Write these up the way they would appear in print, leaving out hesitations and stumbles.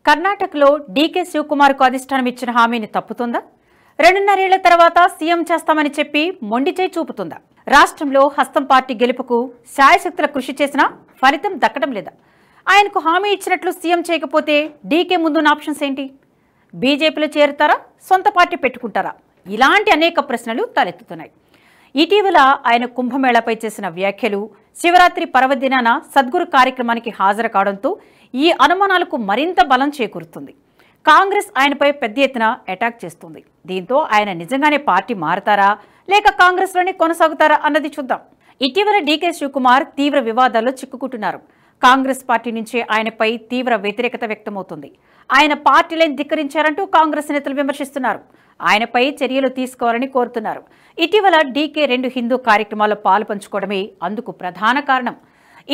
కర్ణాటకలో డీకే శివకుమార్కు అధిష్టానం ఇచ్చిన హామీని తప్పుతుందా? 2.5 ఏళ్ల తర్వాత సీఎం చేస్తామని చెప్పి మొండిచేయి చూపుతుందా? రాష్ట్రంలో హస్తం పార్టీ గెలుపుకు శాయశక్తుల కృషి చేసినా ఫలితం దక్కడం లేదా? ఆయనకు హామీ ఇచ్చినట్లు సీఎం చేయకపోతే డీకే ముందున్న ఆప్షన్స్ ఏంటి? బీజేపీలో చేరుతారా? సొంత పార్టీ పెట్టుకుంటారా? ఇలాంటి అనేక ప్రశ్నలు తలెత్తుతున్నాయి. ఇటీవల ఆయన కుంభమేళాపై చేసిన వ్యాఖ్యలు, శివరాత్రి పర్వదినాన సద్గురు కార్యక్రమానికి హాజరు కావడంతో ఈ అనుమానాలకు మరింత బలం చేకూరుతుంది. కాంగ్రెస్ ఆయనపై పెద్ద ఎత్తున అటాక్ చేస్తుంది. దీంతో ఆయన నిజంగానే పార్టీ మారతారా లేక కాంగ్రెస్లోనే కొనసాగుతారా అన్నది చూద్దాం. ఇటీవల డీకే శివకుమార్ తీవ్ర వివాదాల్లో చిక్కుకుంటున్నారు. కాంగ్రెస్ పార్టీ నుంచే ఆయనపై తీవ్ర వ్యతిరేకత వ్యక్తమవుతుంది. ఆయన పార్టీలను ధిక్కరించారంటూ కాంగ్రెస్ నేతలు విమర్శిస్తున్నారు. ఆయనపై చర్యలు తీసుకోవాలని కోరుతున్నారు. ఇటీవల డీకే 2 హిందూ కార్యక్రమాల్లో పాలుపంచుకోవడమే అందుకు ప్రధాన కారణం.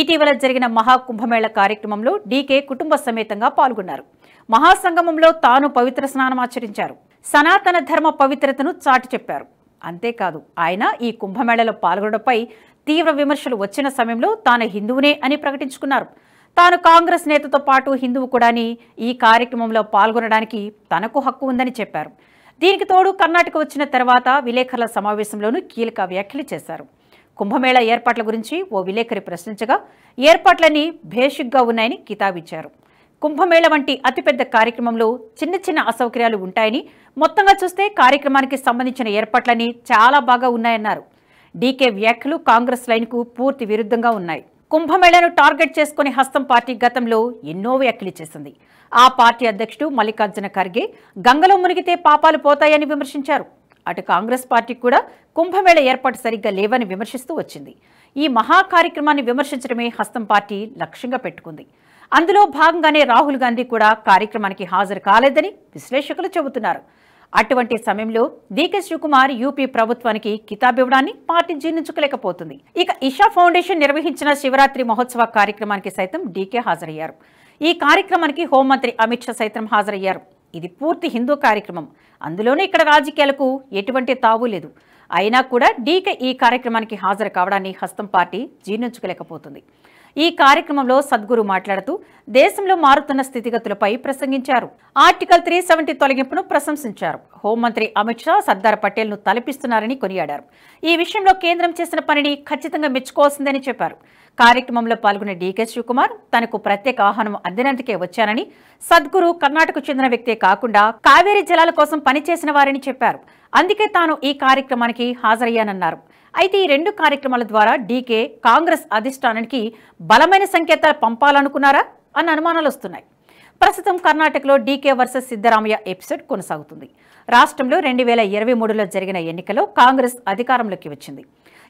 ఇటీవల జరిగిన మహాకుంభమేళ కార్యక్రమంలో డీకే కుటుంబ సమేతంగా పాల్గొన్నారు. మహాసంగమంలో తాను పవిత్ర స్నానం ఆచరించారు. సనాతన ధర్మ పవిత్రతను చాటి చెప్పారు. అంతేకాదు, ఆయన ఈ కుంభమేళలో పాల్గొనడంపై తీవ్ర విమర్శలు వచ్చిన సమయంలో తాను హిందువునే అని ప్రకటించుకున్నారు. తాను కాంగ్రెస్ నేతతో పాటు హిందువు కూడాని ఈ కార్యక్రమంలో పాల్గొనడానికి తనకు హక్కు ఉందని చెప్పారు. దీనికి తోడు కర్ణాటక వచ్చిన తర్వాత విలేకరుల సమావేశంలోనూ కీలక వ్యాఖ్యలు చేశారు. కుంభమేళా ఏర్పాట్ల గురించి ఓ విలేకరి ప్రశ్నించగా ఏర్పాట్లన్నీ భేషుగ్గా ఉన్నాయని కితాబిచ్చారు. కుంభమేళ వంటి అతిపెద్ద కార్యక్రమంలో చిన్న చిన్న అసౌకర్యాలు ఉంటాయని, మొత్తంగా చూస్తే కార్యక్రమానికి సంబంధించిన ఏర్పాట్లన్నీ చాలా బాగా ఉన్నాయన్నారు. డీకే వ్యాఖ్యలు కాంగ్రెస్ లైన్కు పూర్తి విరుద్ధంగా ఉన్నాయి. కుంభమేళను టార్గెట్ చేసుకుని హస్తం పార్టీ గతంలో ఎన్నో వ్యాఖ్యలు చేసింది. ఆ పార్టీ అధ్యక్షుడు మల్లికార్జున ఖర్గే గంగలో మునిగితే పాపాలు పోతాయని విమర్శించారు. అటు కాంగ్రెస్ పార్టీ కూడా కుంభమేళ ఏర్పాటు సరిగ్గా లేవని విమర్శిస్తూ వచ్చింది. ఈ మహా కార్యక్రమాన్ని విమర్శించడమే హస్తం పార్టీ లక్ష్యంగా పెట్టుకుంది. అందులో భాగంగానే రాహుల్ గాంధీ కూడా కార్యక్రమానికి హాజరు కాలేదని విశ్లేషకులు చెబుతున్నారు. అటువంటి సమయంలో డీకే శివకుమార్ యూపీ ప్రభుత్వానికి కితాబివ్వడాన్ని పార్టీ జీర్ణించుకోలేకపోతుంది. ఇక ఇషా ఫౌండేషన్ నిర్వహించిన శివరాత్రి మహోత్సవ కార్యక్రమానికి సైతం డీకే హాజరయ్యారు. ఈ కార్యక్రమానికి హోంమంత్రి అమిత్ షా సైతం హాజరయ్యారు. ఇది పూర్తి హిందూ కార్యక్రమం. అందులోనే ఇక్కడ రాజకీయాలకు ఎటువంటి తావు లేదు. అయినా కూడా డీకే ఈ కార్యక్రమానికి హాజరు కావడాన్ని హస్తం పార్టీ జీర్ణించుకోలేకపోతుంది. ఈ కార్యక్రమంలో సద్గురు మాట్లాడుతూ దేశంలో మారుతున్న స్థితిగతులపై ప్రసంగించారు. ఆర్టికల్ 370 తొలగింపును ప్రశంసించారు. హోంమంత్రి అమిత్ షా సర్దార్ పటేల్ను తలపిస్తున్నారని కొనియాడారు. ఈ విషయంలో కేంద్రం చేసిన పనిని ఖచ్చితంగా మెచ్చుకోవాల్సిందని చెప్పారు. కార్యక్రమంలో పాల్గొన్న డీకే శివకుమార్ తనకు ప్రత్యేక ఆహ్వానం అందినందుకే వచ్చానని, సద్గురు కర్ణాటకకు చెందిన వ్యక్తే కాకుండా కావేరీ జలాల కోసం పనిచేసిన వారని చెప్పారు. అందుకే తాను ఈ కార్యక్రమానికి హాజరయ్యానన్నారు. అయితే ఈ 2 కార్యక్రమాల ద్వారా డీకే కాంగ్రెస్ అధిష్టానానికి బలమైన సంకేతాలు పంపాలనుకున్నారా అన్న అనుమానాలు వస్తున్నాయి. ప్రస్తుతం కర్ణాటకలో డీకే వర్సెస్ సిద్ధరామయ్య ఎపిసోడ్ కొనసాగుతుంది. రాష్ట్రంలో 2023లో జరిగిన ఎన్నికల్లో కాంగ్రెస్ అధికారంలోకి వచ్చింది.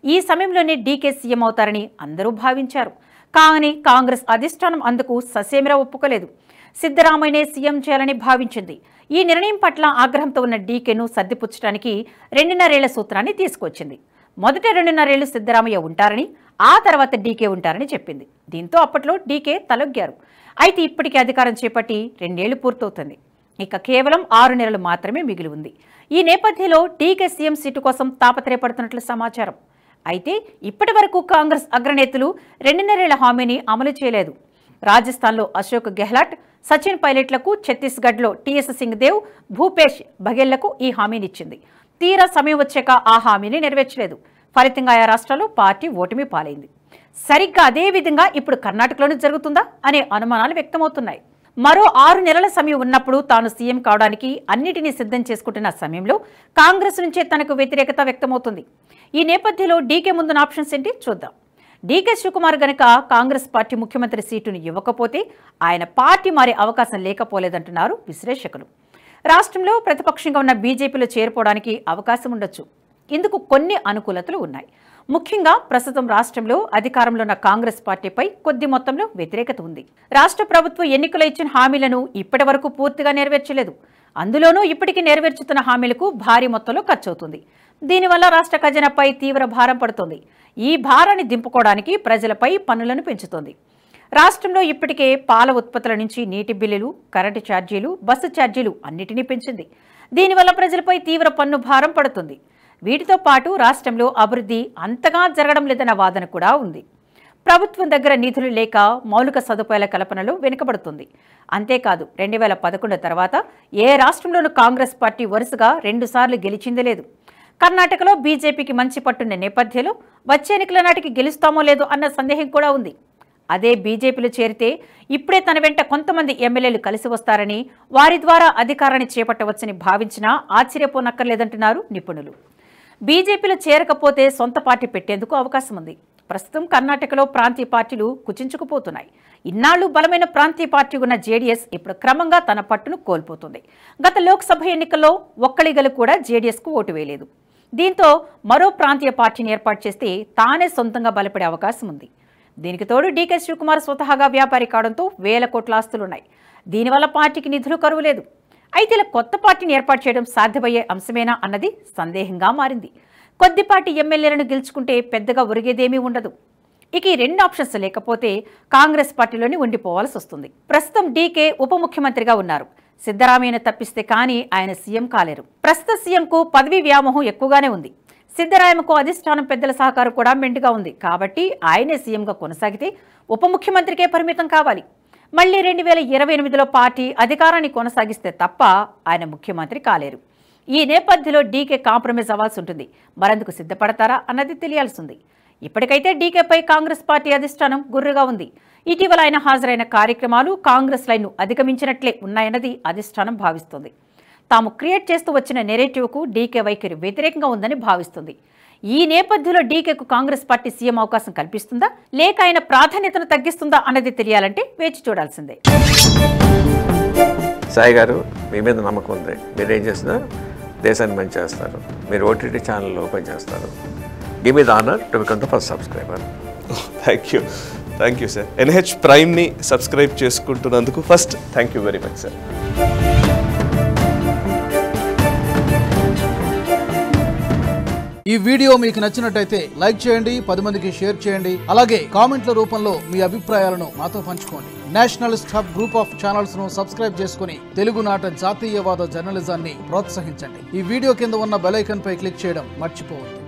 ఈ సమయంలోనే డీకే సీఎం అవుతారని అందరూ భావించారు. కానీ కాంగ్రెస్ అధిష్టానం అందుకు ససేమిరా ఒప్పుకోలేదు. సిద్ధరామయ్యనే సీఎం చేయాలని భావించింది. ఈ నిర్ణయం పట్ల ఆగ్రహంతో ఉన్న డీకేను సర్దిపుచ్చడానికి 2.5 ఏళ్ల సూత్రాన్ని తీసుకొచ్చింది. మొదట 2.5 ఏళ్లు సిద్ధరామయ్య ఉంటారని, ఆ తర్వాత డీకే ఉంటారని చెప్పింది. దీంతో అప్పట్లో డీకే తలొగ్గారు. అయితే ఇప్పటికే అధికారం చేపట్టి 2 ఏళ్లు పూర్తవుతుంది. ఇక కేవలం 6 నెలలు మాత్రమే మిగిలి ఉంది. ఈ నేపథ్యంలో డీకే సీఎం సీటు కోసం తాపత్రయపడుతున్నట్లు సమాచారం. అయితే ఇప్పటి వరకు కాంగ్రెస్ అగ్రనేతలు 2.5 ఏళ్ల హామీని అమలు చేయలేదు. రాజస్థాన్లో అశోక్ గెహ్లాట్, సచిన్ పైలట్లకు, ఛత్తీస్గఢ్లో టీఎస్ సింగ్ దేవ్, భూపేష్ బఘెల్లకు ఈ హామీనిచ్చింది. తీరా సమయం వచ్చాక ఆ హామీని నెరవేర్చలేదు. ఫలితంగా ఆయా రాష్ట్రాల్లో పార్టీ ఓటమి పాలైంది. సరిగ్గా అదే విధంగా ఇప్పుడు కర్ణాటకలోనే జరుగుతుందా అనే అనుమానాలు వ్యక్తమవుతున్నాయి. మరో 6 నెలల సమయం ఉన్నప్పుడు తాను సీఎం కావడానికి అన్నిటినీ సిద్ధం చేసుకుంటున్న సమయంలో కాంగ్రెస్ నుంచే తనకు వ్యతిరేకత వ్యక్తమవుతుంది. ఈ నేపథ్యంలో డీకే ముందున్న ఆప్షన్స్ ఏంటి చూద్దాం. డీకే శివకుమార్ గనక కాంగ్రెస్ పార్టీ ముఖ్యమంత్రి సీటును ఇవ్వకపోతే ఆయన పార్టీ మారే అవకాశం లేకపోలేదంటున్నారు విశ్లేషకులు. రాష్ట్రంలో ప్రతిపక్షంగా ఉన్న బీజేపీలో చేరిపోవడానికి అవకాశం ఉండొచ్చు. ఇందుకు కొన్ని అనుకూలతలు ఉన్నాయి. ముఖ్యంగా ప్రస్తుతం రాష్ట్రంలో అధికారంలో ఉన్న కాంగ్రెస్ పార్టీపై కొద్ది మొత్తంలో వ్యతిరేకత ఉంది. రాష్ట్ర ప్రభుత్వం ఎన్నికల్లో ఇచ్చిన హామీలను ఇప్పటి వరకు పూర్తిగా నెరవేర్చలేదు. అందులోనూ ఇప్పటికీ నెరవేర్చుతున్న హామీలకు భారీ మొత్తంలో ఖర్చవుతుంది. దీనివల్ల రాష్ట్ర ఖజానాపై తీవ్ర భారం పడుతుంది. ఈ భారాన్ని దింపుకోవడానికి ప్రజలపై పన్నులను పెంచుతోంది. రాష్ట్రంలో ఇప్పటికే పాల ఉత్పత్తుల నుంచి నీటి బిల్లులు, కరెంటు ఛార్జీలు, బస్సు ఛార్జీలు అన్నిటినీ పెంచింది. దీనివల్ల ప్రజలపై తీవ్ర పన్ను భారం పడుతుంది. వీటితో పాటు రాష్ట్రంలో అభివృద్ధి అంతగా జరగడం లేదన్న వాదన కూడా ఉంది. ప్రభుత్వం దగ్గర నిధులు లేక మౌలిక సదుపాయాల కల్పనలో వెనుకబడుతుంది. అంతేకాదు 2011 తర్వాత ఏ రాష్ట్రంలోనూ కాంగ్రెస్ పార్టీ వరుసగా 2 సార్లు గెలిచిందే లేదు. కర్ణాటకలో బీజేపీకి మంచి పట్టున్న నేపథ్యంలో వచ్చే ఎన్నికల నాటికి గెలుస్తామో లేదో అన్న సందేహం కూడా ఉంది. అదే బీజేపీలో చేరితే ఇప్పుడే తన వెంట కొంతమంది ఎమ్మెల్యేలు కలిసి వస్తారని, వారి ద్వారా అధికారాన్ని చేపట్టవచ్చని భావించినా ఆశ్చర్యపోనక్కర్లేదంటున్నారు నిపుణులు. బీజేపీలో చేరకపోతే సొంత పార్టీ పెట్టేందుకు అవకాశం ఉంది. ప్రస్తుతం కర్ణాటకలో ప్రాంతీయ పార్టీలు కుచించుకుపోతున్నాయి. ఇన్నాళ్లు బలమైన ప్రాంతీయ పార్టీ ఉన్న జేడీఎస్ ఇప్పుడు క్రమంగా తన పట్టును కోల్పోతుంది. గత లోక్సభ ఎన్నికల్లో ఒక్కళిగలు కూడా జేడీఎస్కు ఓటు వేయలేదు. దీంతో మరో ప్రాంతీయ పార్టీని ఏర్పాటు చేస్తే తానే సొంతంగా బలపడే అవకాశం ఉంది. దీనికి తోడు డీకే శివకుమార్ స్వతహాగా వ్యాపారి కావడంతో వేల కోట్ల ఆస్తులున్నాయి. దీనివల్ల పార్టీకి నిధులు కరువు లేదు. అయితే ఇలా కొత్త పార్టీని ఏర్పాటు చేయడం సాధ్యమయ్యే అంశమేనా అన్నది సందేహంగా మారింది. కొద్దిపాటి ఎమ్మెల్యేలను గెలుచుకుంటే పెద్దగా ఒరిగేదేమీ ఉండదు. ఇక ఈ 2 ఆప్షన్స్ లేకపోతే కాంగ్రెస్ పార్టీలోని ఉండిపోవాల్సి వస్తుంది. ప్రస్తుతం డీకే ఉప ముఖ్యమంత్రిగా ఉన్నారు. సిద్ధరామయ్యను తప్పిస్తే కానీ ఆయన సీఎం కాలేరు. ప్రస్తుత సీఎంకు పదవీ వ్యామోహం ఎక్కువగానే ఉంది. సిద్ధరామయ్యకు అధిష్టానం పెద్దల సహకారం కూడా మెండుగా ఉంది. కాబట్టి ఆయనే సీఎంగా కొనసాగితే ఉప ముఖ్యమంత్రికే పరిమితం కావాలి. మళ్లీ 2028లో పార్టీ అధికారాన్ని కొనసాగిస్తే తప్ప ఆయన ముఖ్యమంత్రి కాలేరు. ఈ నేపథ్యంలో డీకే కాంప్రమైజ్ అవ్వాల్సి ఉంటుంది. మరెందుకు సిద్ధపడతారా అన్నది తెలియాల్సింది. ఇప్పటికైతే డీకేపై కాంగ్రెస్ పార్టీ అధిష్టానం గుర్రుగా ఉంది. ఇటీవల ఆయన హాజరైన కార్యక్రమాలు కాంగ్రెస్ లైన్ను అధిగమించినట్లే ఉన్నాయన్నది అధిష్టానం భావిస్తోంది. తాము క్రియేట్ చేస్తూ వచ్చిన నెరేటివ్కు డీకే వైఖరి వ్యతిరేకంగా ఉందని భావిస్తుంది. ఈ నేపథ్యంలో డీకేకు కాంగ్రెస్ పార్టీ సీఎం అవకాశం కల్పిస్తుందా, లేక ఆయన ప్రాధాన్యతను తగ్గిస్తుందా అన్నది తెలియాలంటే వేచి చూడాల్సిందే. సాయి గారు, మీ మీద నమ్మకం ఉంది. మీరు ఏం చేసినా దేశాన్ని మంచి చేస్తారు. మీరు ఓటీటీ ఛానల్ ఓపెన్ చేస్తారు. Give me the honour to become the first subscriber. Thank you sir. NH ప్రైమ్ని సబ్స్క్రైబ్ చేసుకుంటున్నందుకు first thank you very much sir. ఈ వీడియో మీకు నచ్చినట్టయితే లైక్ చేయండి, 10 మందికి షేర్ చేయండి. అలాగే కామెంట్ల రూపంలో మీ అభిప్రాయాలను మాతో పంచుకోండి. Nationalist hub group of channels ను సబ్స్క్రైబ్ చేసుకుని తెలుగునాట జాతీయవాద జర్నలిజాన్ని ప్రోత్సహించండి. ఈ వీడియో కింద ఉన్న బెల్ ఐకాన్ పై క్లిక్ చేయడం మర్చిపోవద్దు.